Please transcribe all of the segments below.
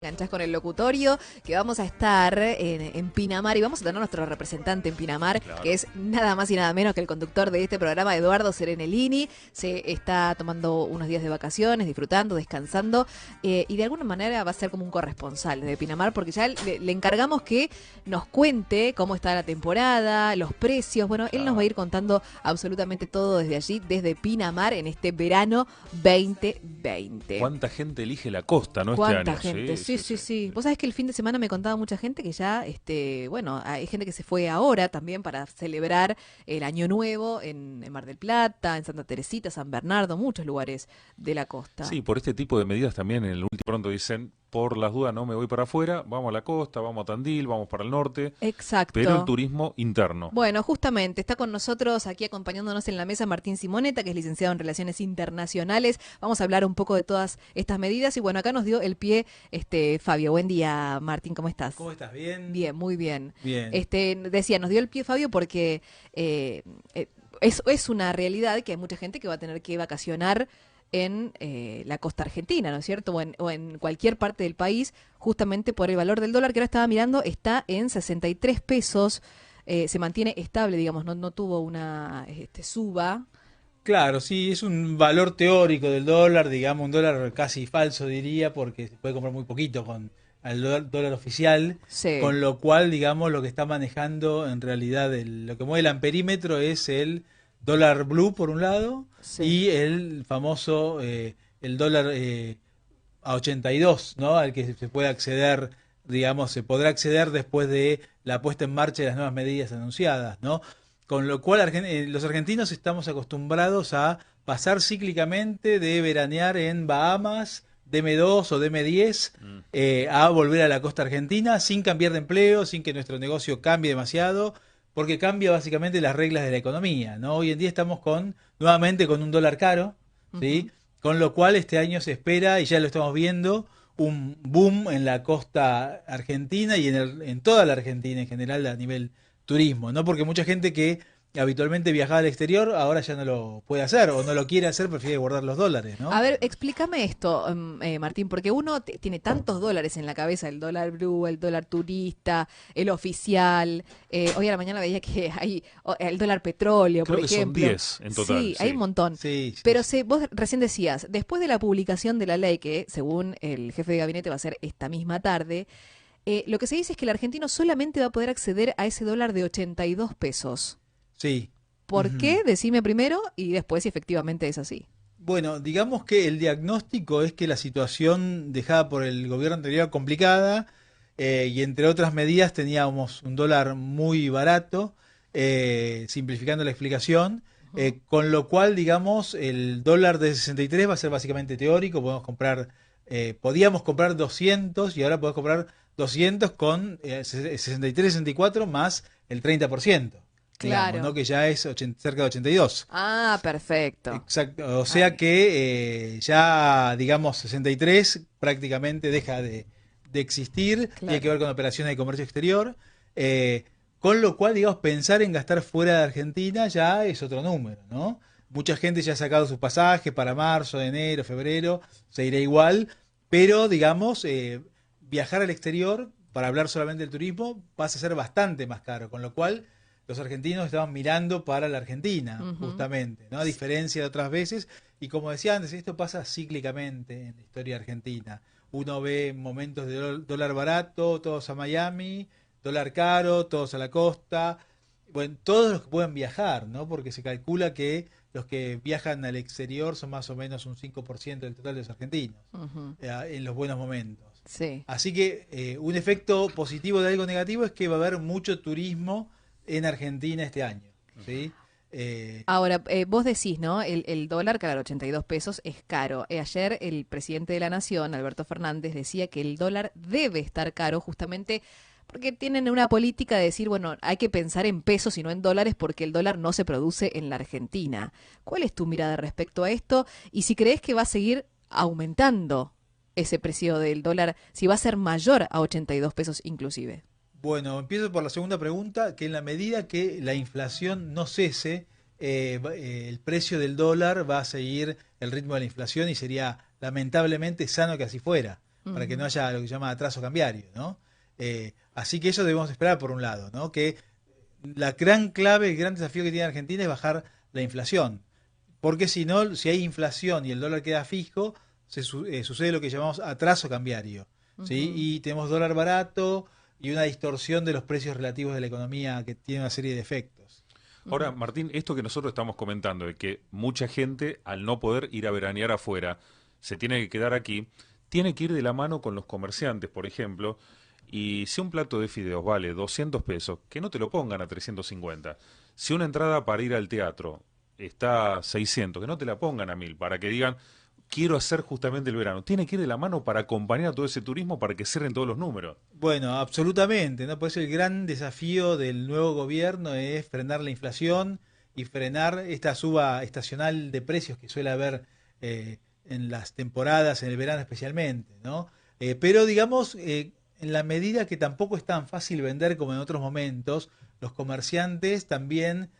Enganchás con el locutorio, que vamos a estar en Pinamar y vamos a tener nuestro representante en Pinamar, Claro. que es nada más y nada menos que el conductor de este programa, Eduardo Serenellini. Se está tomando unos días de vacaciones, disfrutando, descansando, y de alguna manera va a ser como un corresponsal de Pinamar, porque ya le encargamos que nos cuente cómo está la temporada, los precios. Bueno, él nos va a ir contando absolutamente todo desde allí, desde Pinamar, en este verano 2020. ¿Cuánta gente elige la costa, no, este ¿Cuánta año? gente? Sí. Vos sabés que el fin de semana me contaba mucha gente que ya, bueno, hay gente que se fue ahora también para celebrar el Año Nuevo en Mar del Plata, en Santa Teresita, San Bernardo, muchos lugares de la costa. Sí, por este tipo de medidas también en el último pronto dicen, por las dudas no me voy para afuera, vamos a la costa, vamos a Tandil, vamos para el norte, pero el Exacto. turismo interno. Bueno, justamente está con nosotros aquí acompañándonos en la mesa Martín Simoneta, que es licenciado en Relaciones Internacionales. Vamos a hablar un poco de todas estas medidas y bueno, acá nos dio el pie Fabio. Buen día, Martín, ¿cómo estás? ¿Cómo estás? ¿Bien? Bien, muy bien. Bien. Decía, nos dio el pie Fabio porque es una realidad que hay mucha gente que va a tener que vacacionar en la costa argentina, ¿no es cierto? O en cualquier parte del país, justamente por el valor del dólar que ahora estaba mirando, está en 63 pesos, se mantiene estable, digamos, no tuvo una suba. Claro, sí, es un valor teórico del dólar, digamos, un dólar casi falso diría, porque se puede comprar muy poquito con el dólar oficial, Sí, con lo cual, digamos, lo que está manejando en realidad, lo que mueve el amperímetro es el dólar blue por un lado sí. y el famoso, el dólar a 82, ¿no? Al que se puede acceder, digamos, se podrá acceder después de la puesta en marcha de las nuevas medidas anunciadas, ¿no? Con lo cual los argentinos estamos acostumbrados a pasar cíclicamente de veranear en Bahamas, DM2 o DM10, Mm. a volver a la costa argentina sin cambiar de empleo, sin que nuestro negocio cambie demasiado, porque cambia básicamente las reglas de la economía, ¿no? Hoy en día estamos nuevamente con un dólar caro, Ujú. ¿sí? Con lo cual este año se espera, y ya lo estamos viendo, un boom en la costa argentina y en toda la Argentina en general a nivel turismo, ¿no? Porque mucha gente que habitualmente viajaba al exterior ahora ya no lo puede hacer o no lo quiere hacer, prefiere guardar los dólares, A ¿no? ver, explícame esto, Martín, porque uno tiene tantos dólares en la cabeza, el dólar blue, el dólar turista, el oficial. Hoy a la mañana veía que hay el dólar petróleo, por Creo que son ejemplo. 10 en total, Sí, hay un sí. montón. Sí, sí, Pero sí. vos recién decías, después de la publicación de la ley, que según el jefe de gabinete va a ser esta misma tarde, lo que se dice es que el argentino solamente va a poder acceder a ese dólar de 82 pesos. Sí. ¿Por Ujú. qué? Decime primero y después si efectivamente es así. Bueno, digamos que el diagnóstico es que la situación dejada por el gobierno anterior complicada, y entre otras medidas teníamos un dólar muy barato, simplificando la explicación, Ujú. con lo cual, digamos, el dólar de 63 va a ser básicamente teórico, podíamos comprar 200 y ahora podemos comprar 200 con 63, 64 más el 30%, digamos, ¿no? Claro. Que ya es cerca de 82. Ah, perfecto. Exacto, o sea Ahí. que ya, digamos, 63 prácticamente deja de existir, tiene que Claro. ver con operaciones de comercio exterior, eh, con lo cual, digamos, pensar en gastar fuera de Argentina ya es otro número, ¿no? Mucha gente ya ha sacado sus pasajes para marzo, enero, febrero, se irá igual, pero, digamos, viajar al exterior para hablar solamente del turismo pasa a ser bastante más caro, con lo cual los argentinos estaban mirando para la Argentina, Ujú. justamente, ¿no? A diferencia de otras veces. Y como decía antes, esto pasa cíclicamente en la historia argentina. Uno ve momentos de dólar barato, todos a Miami, dólar caro, todos a la costa. Bueno, todos los que pueden viajar, ¿no? Porque se calcula que los que viajan al exterior son más o menos un 5% del total de los argentinos, Ujú. en los buenos momentos. Sí. Así que un efecto positivo de algo negativo es que va a haber mucho turismo en Argentina este año, ¿sí? Eh, Ahora, vos decís, ¿no? El dólar, claro, 82 pesos es caro. Ayer el presidente de la Nación, Alberto Fernández, decía que el dólar debe estar caro justamente porque tienen una política de decir, bueno, hay que pensar en pesos y no en dólares porque el dólar no se produce en la Argentina. ¿Cuál es tu mirada respecto a esto? Y si crees que va a seguir aumentando ese precio del dólar, si va a ser mayor a 82 pesos inclusive. bueno, empiezo por la segunda pregunta, que en la medida que la inflación no cese, el precio del dólar va a seguir el ritmo de la inflación y sería lamentablemente sano que así fuera, para que no haya lo que se llama atraso cambiario, ¿no? Así que eso debemos esperar por un lado, ¿no? Que la gran clave, el gran desafío que tiene Argentina es bajar la inflación. Porque si no, si hay inflación y el dólar queda fijo, sucede lo que llamamos atraso cambiario, ¿sí? Y tenemos dólar barato y una distorsión de los precios relativos de la economía que tiene una serie de efectos. Ahora, Martín, esto que nosotros estamos comentando, de que mucha gente, al no poder ir a veranear afuera, se tiene que quedar aquí, tiene que ir de la mano con los comerciantes, por ejemplo, y si un plato de fideos vale 200 pesos, que no te lo pongan a 350. Si una entrada para ir al teatro está a 600, que no te la pongan a 1000, para que digan, quiero hacer justamente el verano. Tiene que ir de la mano para acompañar a todo ese turismo para que cierren todos los números. Bueno, absolutamente, ¿no? Por eso el gran desafío del nuevo gobierno es frenar la inflación y frenar esta suba estacional de precios que suele haber en las temporadas, en el verano especialmente, ¿no? Pero digamos, en la medida que tampoco es tan fácil vender como en otros momentos, los comerciantes también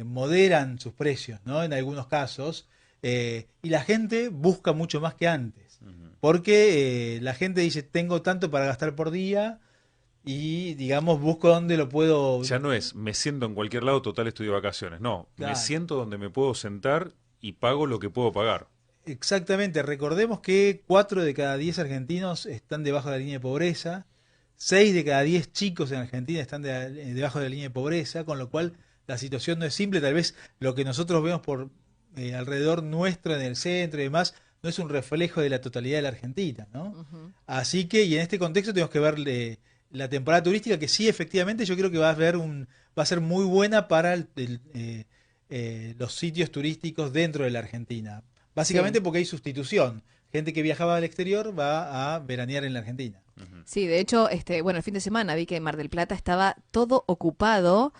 moderan sus precios, ¿no? En algunos casos, y la gente busca mucho más que antes, porque la gente dice, tengo tanto para gastar por día, y digamos, busco dónde lo puedo... Ya no es, me siento en cualquier lado, total estoy de vacaciones. No, Claro. me siento donde me puedo sentar y pago lo que puedo pagar. Exactamente, recordemos que 4 de cada 10 argentinos están debajo de la línea de pobreza, 6 de cada 10 chicos en Argentina están debajo de la línea de pobreza, con lo cual la situación no es simple, tal vez lo que nosotros vemos por alrededor nuestro, en el centro y demás, no es un reflejo de la totalidad de la Argentina, ¿no? Así que, y en este contexto tenemos que ver la temporada turística, que sí, efectivamente, yo creo que va a ser muy buena para los sitios turísticos dentro de la Argentina. Básicamente Sí. porque hay sustitución. Gente que viajaba al exterior va a veranear en la Argentina. Sí, de hecho, bueno, el fin de semana vi que en Mar del Plata estaba todo ocupado,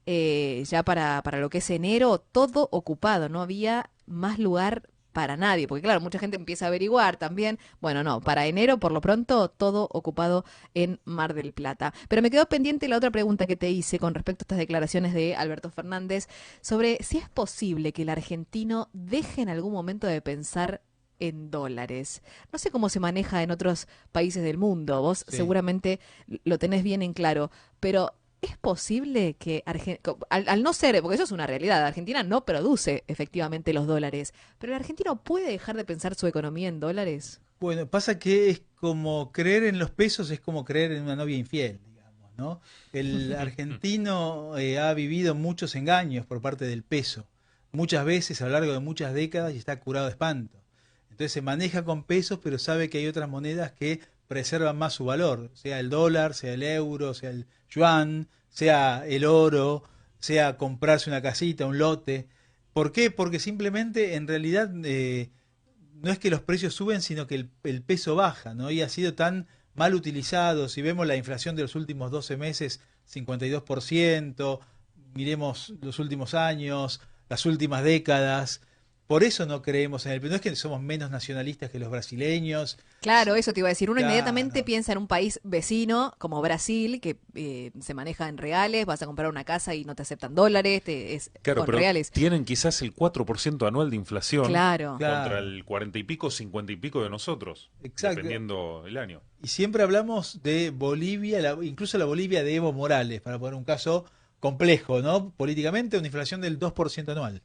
ya para lo que es enero, todo ocupado, no había más lugar para nadie, porque claro, mucha gente empieza a averiguar también. Bueno, no, para enero, por lo pronto, todo ocupado en Mar del Plata. Pero me quedó pendiente la otra pregunta que te hice con respecto a estas declaraciones de Alberto Fernández sobre si es posible que el argentino deje en algún momento de pensar en dólares. No sé cómo se maneja en otros países del mundo, vos Sí. seguramente lo tenés bien en claro, pero ¿es posible que al no ser, porque eso es una realidad, Argentina no produce efectivamente los dólares, pero el argentino puede dejar de pensar su economía en dólares? Bueno, pasa que es como creer en los pesos, es como creer en una novia infiel, digamos, ¿no? El argentino ha vivido muchos engaños por parte del peso, muchas veces a lo largo de muchas décadas y está curado de espanto. Entonces se maneja con pesos, pero sabe que hay otras monedas que preservan más su valor, sea el dólar, sea el euro, sea el yuan, sea el oro, sea comprarse una casita, un lote. ¿Por qué? Porque simplemente en realidad no es que los precios suben, sino que el peso baja, ¿no? Y ha sido tan mal utilizado. Si vemos la inflación de los últimos 12 meses, 52%, miremos los últimos años, las últimas décadas. Por eso no creemos en el peso. No es que somos menos nacionalistas que los brasileños. Claro, eso te iba a decir. Uno inmediatamente Claro. piensa en un país vecino como Brasil, que se maneja en reales, vas a comprar una casa y no te aceptan dólares, Claro, con pero reales. tienen quizás el 4% anual de inflación Claro. Claro. contra el 40 y pico, 50 y pico de nosotros, Exacto. dependiendo el año. Y siempre hablamos de Bolivia, incluso la Bolivia de Evo Morales, para poner un caso complejo, ¿no? Políticamente, una inflación del 2% anual.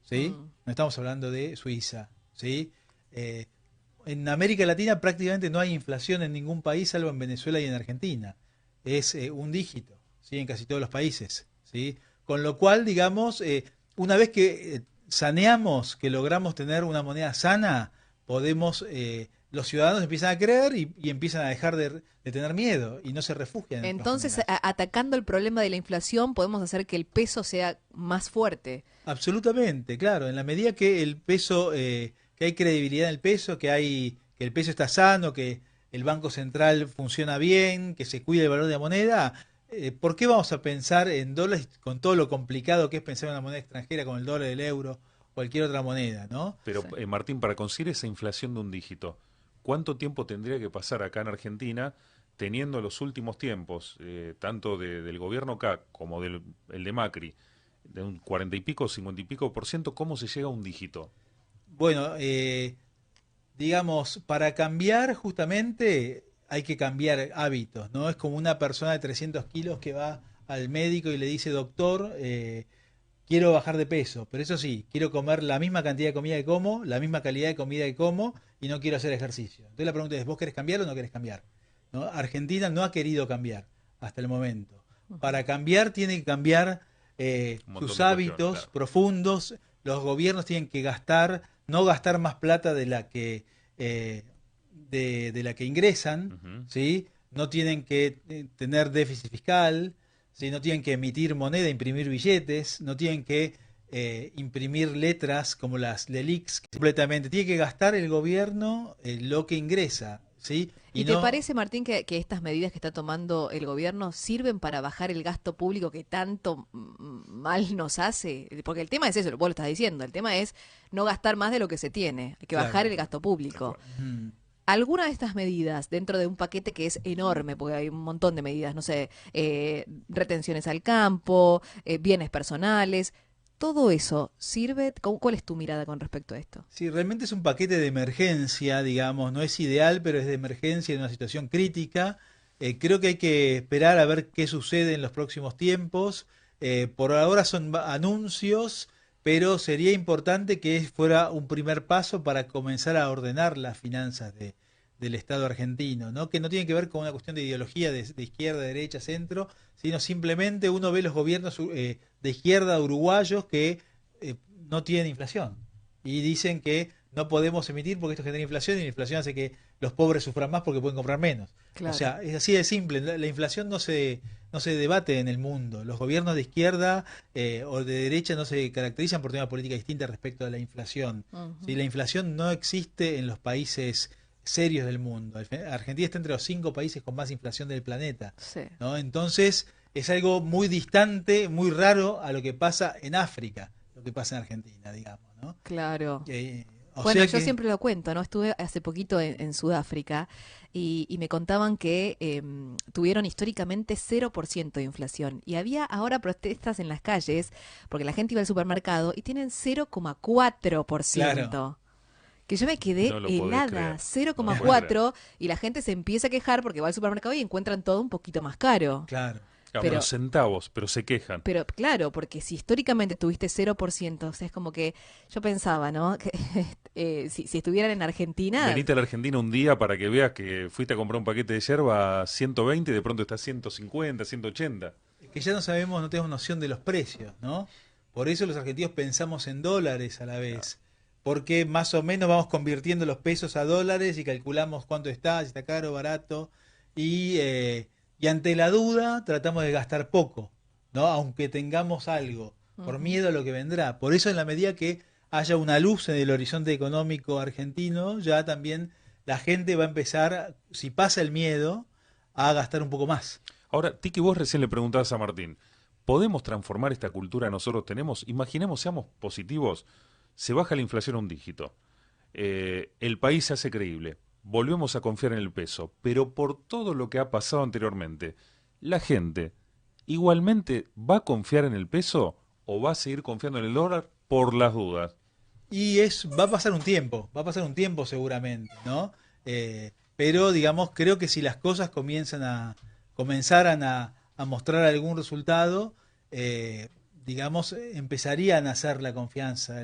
¿Sí? No estamos hablando de Suiza, ¿sí? En América Latina prácticamente no hay inflación en ningún país, salvo en Venezuela y en Argentina. Es un dígito, ¿sí? En casi todos los países, ¿sí? Con lo cual, digamos, una vez que saneamos, que logramos tener una moneda sana, podemos, los ciudadanos empiezan a creer y empiezan a dejar de tener miedo y no se refugian en otras Entonces, monedas. atacando el problema de la inflación, podemos hacer que el peso sea más fuerte. Absolutamente, claro. En la medida que el peso, que hay credibilidad en el peso, que el peso está sano, que el Banco Central funciona bien, que se cuida el valor de la moneda, ¿por qué vamos a pensar en dólares con todo lo complicado que es pensar en una moneda extranjera como el dólar, el euro, cualquier otra moneda, ¿no? Pero, Sí. Martín, para conseguir esa inflación de un dígito, ¿cuánto tiempo tendría que pasar acá en Argentina teniendo los últimos tiempos, tanto del gobierno acá como el de Macri, de un 40 y pico, 50 y pico por ciento, cómo se llega a un dígito? Bueno, digamos, para cambiar justamente hay que cambiar hábitos, ¿no? Es como una persona de 300 kilos que va al médico y le dice, doctor, quiero bajar de peso, pero eso sí, quiero comer la misma cantidad de comida que como, la misma calidad de comida que como y no quiero hacer ejercicio. Entonces la pregunta es, ¿vos querés cambiar o no querés cambiar? ¿No? Argentina no ha querido cambiar hasta el momento. Para cambiar tiene que cambiar Un montón sus de cuestiones, hábitos claro. profundos, los gobiernos tienen que gastar, no gastar más plata de la que ingresan, Ujú. ¿sí? No tienen que tener déficit fiscal, ¿sí? No tienen que emitir moneda, imprimir billetes, no tienen que imprimir letras como las LELIX, completamente. Tiene que gastar el gobierno lo que ingresa, ¿sí? ¿Y Y te no, parece, Martín, que estas medidas que está tomando el gobierno sirven para bajar el gasto público que tanto mal nos hace? Porque el tema es eso, vos lo estás diciendo, el tema es no gastar más de lo que se tiene, hay que claro. bajar el gasto Tal público. cual. Mm. ¿Alguna de estas medidas dentro de un paquete que es enorme, porque hay un montón de medidas, no sé, retenciones al campo, bienes personales, todo eso sirve? ¿Cuál es tu mirada con respecto a esto? Sí, realmente es un paquete de emergencia, digamos, no es ideal, pero es de emergencia en una situación crítica. Creo que hay que esperar a ver qué sucede en los próximos tiempos. Por ahora son anuncios, pero sería importante que fuera un primer paso para comenzar a ordenar las finanzas del Estado argentino, ¿no? Que no tiene que ver con una cuestión de ideología de izquierda, derecha, centro, sino simplemente uno ve los gobiernos de izquierda uruguayos que no tienen inflación y dicen que no podemos emitir porque esto genera inflación y la inflación hace que los pobres sufran más porque pueden comprar menos. O Claro. sea, es así de simple. La inflación no se debate en el mundo. Los gobiernos de izquierda o de derecha no se caracterizan por tener una política distinta respecto a la inflación. ¿Sí? Ujú. La inflación no existe en los países serios del mundo. Argentina está entre los 5 países con más inflación del planeta, Sí. ¿no? Entonces es algo muy distante, muy raro a lo que pasa en África, lo que pasa en Argentina, digamos, ¿no? Claro. Eh, o Bueno, sea yo que, siempre lo cuento, ¿no? Estuve hace poquito en Sudáfrica y me contaban que tuvieron históricamente 0% de inflación y había ahora protestas en las calles porque la gente iba al supermercado y tienen claro, 0,4%. Que yo me quedé No lo podés helada, creer. No lo podés creer. 0,4 y la gente se empieza a quejar porque va al supermercado y encuentran todo un poquito más caro. claro. Claro, pero Pero centavos, pero se quejan. pero claro, porque si históricamente tuviste 0%, o sea, es como que yo pensaba, ¿no? Que si estuvieran en Argentina, Venite a la Argentina un día para que veas que fuiste a comprar un paquete de yerba a 120 y de pronto está a 150, 180. Es que ya no sabemos, no tenemos noción de los precios, ¿no? Por eso los argentinos pensamos en dólares a la Claro. vez, porque más o menos vamos convirtiendo los pesos a dólares y calculamos cuánto está, si está caro, barato, y ante la duda tratamos de gastar poco, ¿no? Aunque tengamos algo, por ujú, miedo a lo que vendrá. Por eso en la medida que haya una luz en el horizonte económico argentino, ya también la gente va a empezar, si pasa el miedo, a gastar un poco más. Ahora, Tiki, vos recién le preguntabas a Martín, ¿podemos transformar esta cultura que nosotros tenemos? Imaginemos, seamos positivos, se baja la inflación a un dígito, el país se hace creíble, volvemos a confiar en el peso, pero por todo lo que ha pasado anteriormente, ¿la gente igualmente va a confiar en el peso o va a seguir confiando en el dólar por las dudas? Va a pasar un tiempo, va a pasar un tiempo seguramente, ¿no? Pero digamos, creo que si las cosas comenzaran a mostrar algún resultado, digamos, empezaría a nacer la confianza.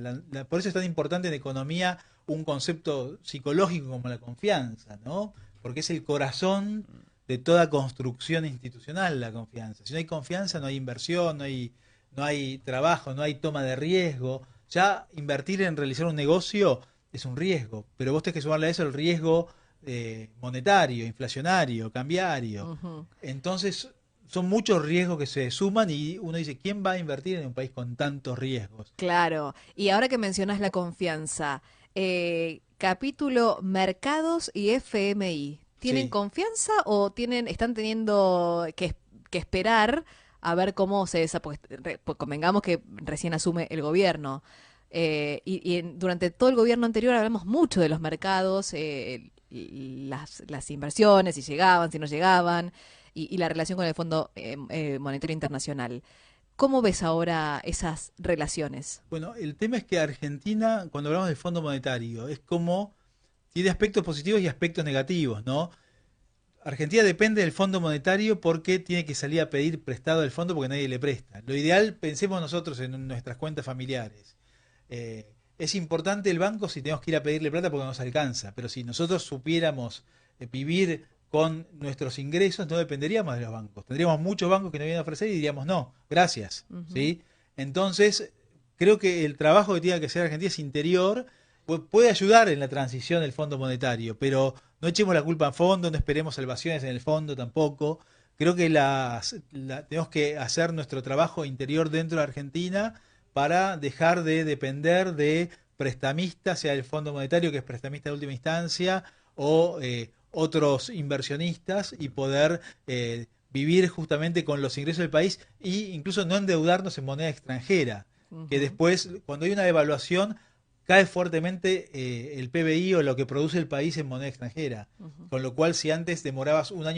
Por eso es tan importante en economía un concepto psicológico como la confianza, ¿no? Porque es el corazón de toda construcción institucional la confianza. Si no hay confianza, no hay inversión, no hay trabajo, no hay toma de riesgo. Ya invertir en realizar un negocio es un riesgo, pero vos tenés que sumarle a eso el riesgo monetario, inflacionario, cambiario. ujú. Entonces, son muchos riesgos que se suman y uno dice, ¿quién va a invertir en un país con tantos riesgos? Claro. Y ahora que mencionas la confianza, capítulo mercados y FMI, ¿tienen Sí. confianza o están teniendo que esperar a ver cómo se pues, pues convengamos que recién asume el gobierno? Durante todo el gobierno anterior hablamos mucho de los mercados, las inversiones, si llegaban, si no llegaban, y la relación con el Fondo Monetario Internacional. ¿Cómo ves ahora esas relaciones? Bueno, el tema es que Argentina, cuando hablamos del Fondo Monetario, es como tiene aspectos positivos y aspectos negativos, ¿no? Argentina depende del Fondo Monetario porque tiene que salir a pedir prestado del fondo porque nadie le presta. Lo ideal, pensemos nosotros en nuestras cuentas familiares. Es importante el banco si tenemos que ir a pedirle plata porque no nos alcanza, pero si nosotros supiéramos vivir con nuestros ingresos, no dependeríamos de los bancos. Tendríamos muchos bancos que nos vienen a ofrecer y diríamos no, gracias. ¿Sí? Entonces, creo que el trabajo que tiene que hacer Argentina es interior, puede ayudar en la transición del Fondo Monetario, pero no echemos la culpa al fondo, no esperemos salvaciones en el fondo tampoco. Creo que tenemos que hacer nuestro trabajo interior dentro de Argentina para dejar de depender de prestamistas, sea el Fondo Monetario, que es prestamista de última instancia, o otros inversionistas, y poder vivir justamente con los ingresos del país e incluso no endeudarnos en moneda extranjera, que después, cuando hay una devaluación, cae fuertemente el PBI o lo que produce el país en moneda extranjera. Con lo cual, si antes demorabas medio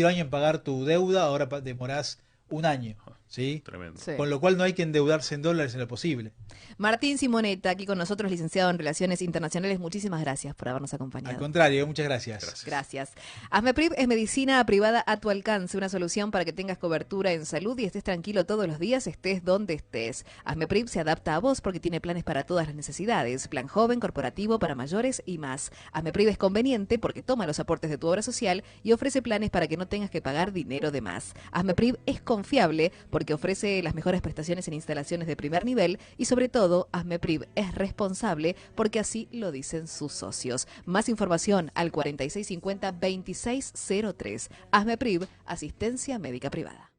año en pagar tu deuda, ahora demorás un año. ¿Sí? Tremendo. Sí. Con lo cual no hay que endeudarse en dólares en lo posible. Martín Simonetta, aquí con nosotros, licenciado en Relaciones Internacionales. Muchísimas gracias por habernos Al acompañado. contrario, muchas gracias. Gracias. ASMEPRIV es medicina privada a tu alcance, una solución para que tengas cobertura en salud y estés tranquilo todos los días, estés donde estés. ASMEPRIV se adapta a vos porque tiene planes para todas las necesidades, plan joven, corporativo, para mayores y más. ASMEPRIV es conveniente porque toma los aportes de tu obra social y ofrece planes para que no tengas que pagar dinero de más. ASMEPRIV es confiable porque ofrece las mejores prestaciones en instalaciones de primer nivel y sobre todo ASMEPRIV es responsable porque así lo dicen sus socios. Más información al 4650-2603. ASMEPRIV, asistencia médica privada.